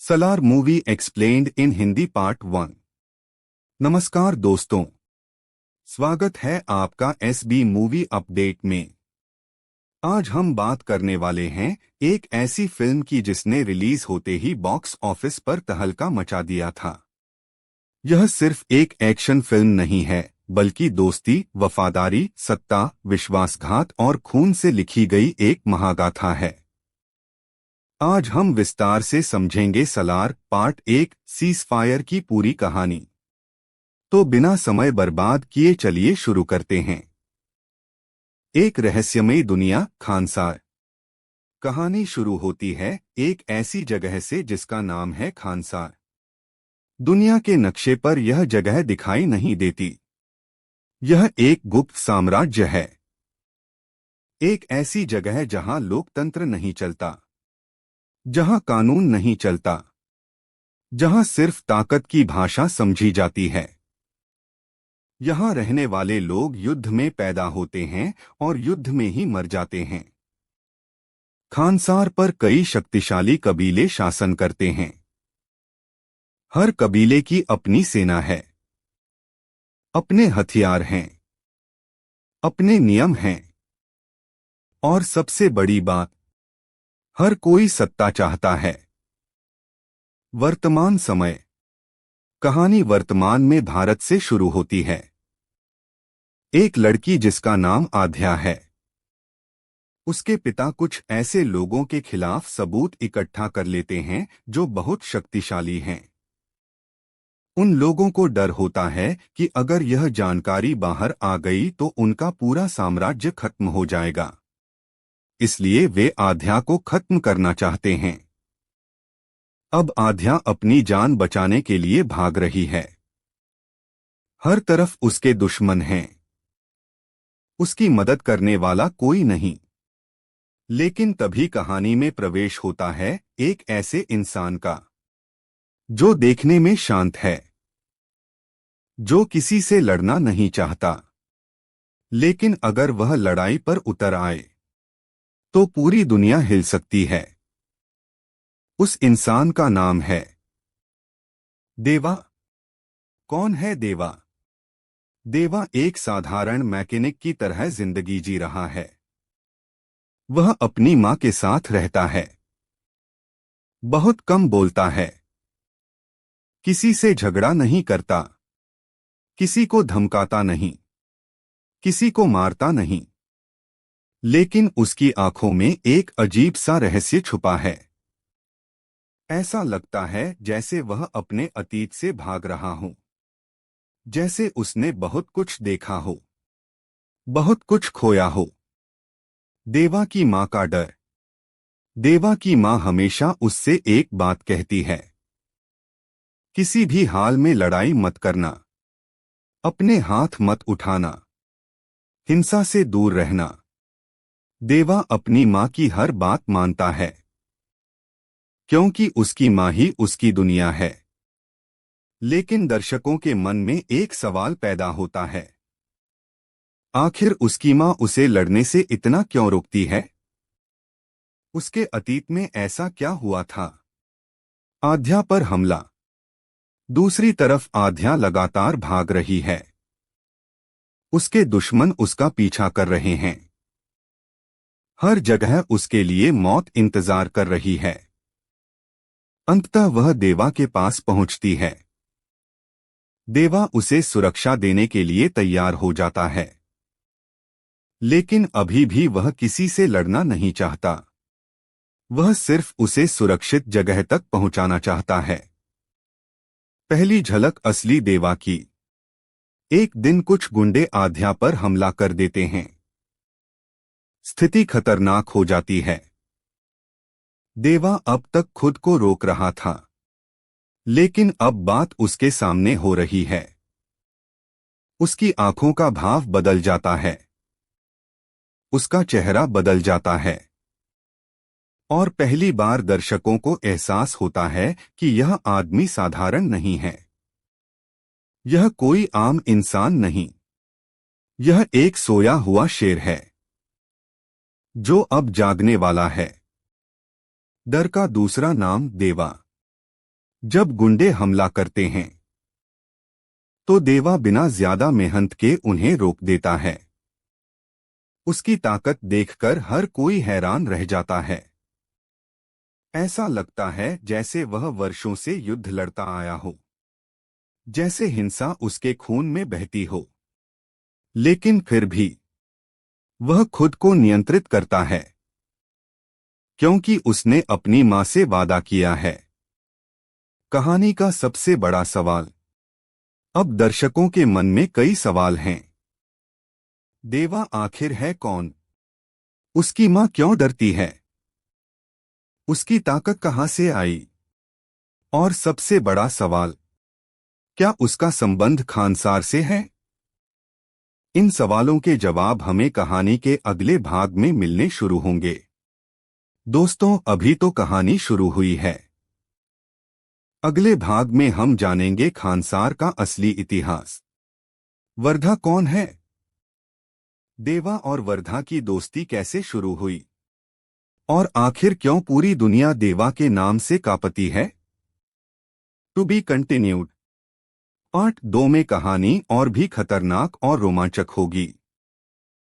Salaar movie explained इन Hindi part 1। नमस्कार दोस्तों, स्वागत है आपका एसबी मूवी अपडेट में। आज हम बात करने वाले हैं एक ऐसी फिल्म की जिसने रिलीज होते ही बॉक्स ऑफिस पर तहलका मचा दिया था। यह सिर्फ एक एक्शन फिल्म नहीं है, बल्कि दोस्ती, वफादारी, सत्ता, विश्वासघात और खून से लिखी गई एक महागाथा है। आज हम विस्तार से समझेंगे सलार पार्ट 1 सीज़फायर की पूरी कहानी। तो बिना समय बर्बाद किए चलिए शुरू करते हैं। एक रहस्यमयी दुनिया, खानसार। कहानी शुरू होती है एक ऐसी जगह से जिसका नाम है खानसार। दुनिया के नक्शे पर यह जगह दिखाई नहीं देती। यह एक गुप्त साम्राज्य है, एक ऐसी जगह जहां लोकतंत्र नहीं चलता, जहां कानून नहीं चलता, जहां सिर्फ ताकत की भाषा समझी जाती है। यहां रहने वाले लोग युद्ध में पैदा होते हैं और युद्ध में ही मर जाते हैं। खानसार पर कई शक्तिशाली कबीले शासन करते हैं। हर कबीले की अपनी सेना है, अपने हथियार हैं, अपने नियम हैं, और सबसे बड़ी बात, हर कोई सत्ता चाहता है। वर्तमान समय। कहानी वर्तमान में भारत से शुरू होती है। एक लड़की जिसका नाम आध्या है। उसके पिता कुछ ऐसे लोगों के खिलाफ सबूत इकट्ठा कर लेते हैं जो बहुत शक्तिशाली हैं। उन लोगों को डर होता है कि अगर यह जानकारी बाहर आ गई तो उनका पूरा साम्राज्य खत्म हो जाएगा। इसलिए वे आध्या को खत्म करना चाहते हैं। अब आध्या अपनी जान बचाने के लिए भाग रही है। हर तरफ उसके दुश्मन हैं। उसकी मदद करने वाला कोई नहीं। लेकिन तभी कहानी में प्रवेश होता है एक ऐसे इंसान का जो देखने में शांत है, जो किसी से लड़ना नहीं चाहता, लेकिन अगर वह लड़ाई पर उतर आए तो पूरी दुनिया हिल सकती है। उस इंसान का नाम है देवा। कौन है देवा? देवा एक साधारण मैकेनिक की तरह जिंदगी जी रहा है। वह अपनी मां के साथ रहता है, बहुत कम बोलता है, किसी से झगड़ा नहीं करता, किसी को धमकाता नहीं, किसी को मारता नहीं। लेकिन उसकी आंखों में एक अजीब सा रहस्य छुपा है। ऐसा लगता है जैसे वह अपने अतीत से भाग रहा हो, जैसे उसने बहुत कुछ देखा हो, बहुत कुछ खोया हो। देवा की मां का डर। देवा की मां हमेशा उससे एक बात कहती है, किसी भी हाल में लड़ाई मत करना, अपने हाथ मत उठाना, हिंसा से दूर रहना। देवा अपनी मां की हर बात मानता है, क्योंकि उसकी मां ही उसकी दुनिया है। लेकिन दर्शकों के मन में एक सवाल पैदा होता है, आखिर उसकी मां उसे लड़ने से इतना क्यों रोकती है? उसके अतीत में ऐसा क्या हुआ था? आध्या पर हमला। दूसरी तरफ आध्या लगातार भाग रही है। उसके दुश्मन उसका पीछा कर रहे हैं। हर जगह उसके लिए मौत इंतजार कर रही है। अंततः वह देवा के पास पहुंचती है। देवा उसे सुरक्षा देने के लिए तैयार हो जाता है। लेकिन अभी भी वह किसी से लड़ना नहीं चाहता। वह सिर्फ उसे सुरक्षित जगह तक पहुंचाना चाहता है। पहली झलक असली देवा की। एक दिन कुछ गुंडे आध्या पर हमला कर देते हैं। स्थिति खतरनाक हो जाती है। देवा अब तक खुद को रोक रहा था, लेकिन अब बात उसके सामने हो रही है। उसकी आंखों का भाव बदल जाता है, उसका चेहरा बदल जाता है, और पहली बार दर्शकों को एहसास होता है कि यह आदमी साधारण नहीं है। यह कोई आम इंसान नहीं। यह एक सोया हुआ शेर है, जो अब जागने वाला है। डर का दूसरा नाम देवा। जब गुंडे हमला करते हैं तो देवा बिना ज्यादा मेहनत के उन्हें रोक देता है। उसकी ताकत देखकर हर कोई हैरान रह जाता है। ऐसा लगता है जैसे वह वर्षों से युद्ध लड़ता आया हो, जैसे हिंसा उसके खून में बहती हो। लेकिन फिर भी वह खुद को नियंत्रित करता है, क्योंकि उसने अपनी मां से वादा किया है। कहानी का सबसे बड़ा सवाल। अब दर्शकों के मन में कई सवाल हैं। देवा आखिर है कौन? उसकी मां क्यों डरती है? उसकी ताकत कहां से आई? और सबसे बड़ा सवाल, क्या उसका संबंध खानसार से है? इन सवालों के जवाब हमें कहानी के अगले भाग में मिलने शुरू होंगे। दोस्तों, अभी तो कहानी शुरू हुई है। अगले भाग में हम जानेंगे खानसार का असली इतिहास। वर्धा कौन है? देवा और वर्धा की दोस्ती कैसे शुरू हुई? और आखिर क्यों पूरी दुनिया देवा के नाम से कांपती है? To be continued. पार्ट 2 में कहानी और भी खतरनाक और रोमांचक होगी।